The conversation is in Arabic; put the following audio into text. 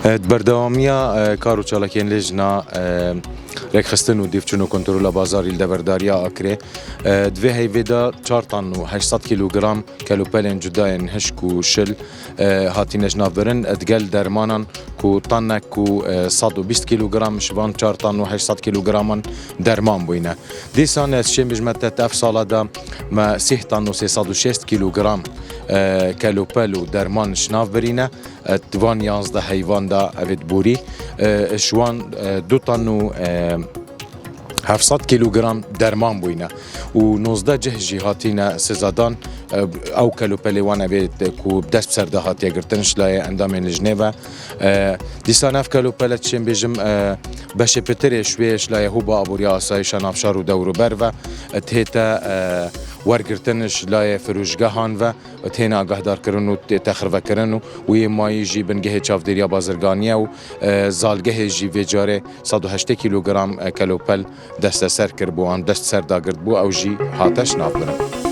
بردوامیا کارو چالاکین لجنا رکخستن و دیفچون و کنترل بازاری لدبرداریا آکره دوی هیویدا 4 طن و 800 کیلوگرم کلوپلین جداین هشک و شل هاتینش نافبرن ادگل درمانان کو طنک کو 120 کیلوگرم شوان 4 طن و 800 کیلوگرمان درمان بوینه دیسان از شیم بجمت تف سالا دا ما 3 طن و 306 کیلوگرم کلوپل و درمان شناف برینه دوان 11 حیوان دا اوید بوری شوان 2 طن و 700 کیلوگرم درمان بوینه و 19 جهجی هاتینه سزادان او کلوپلی وانه بید کو دست بسرده هاتیه گرتنش لای اندامین جنیوه دیسان اف کلوپلت چین بیجم بشه پتری شویش لای هو با ابوریا آسایشان افشار و دورو بر و تیتا ورگرتنش لای فروشگاهان و تینا آگاه دار کرن و تخربه کرن و یه مایی جی بنگه چافدریا بازرگانیه و زالگه جی ویجاره 108 کیلوگرم کلوپل دست سر کر بو دست سر داگرد بو او جی هاتش ناف برن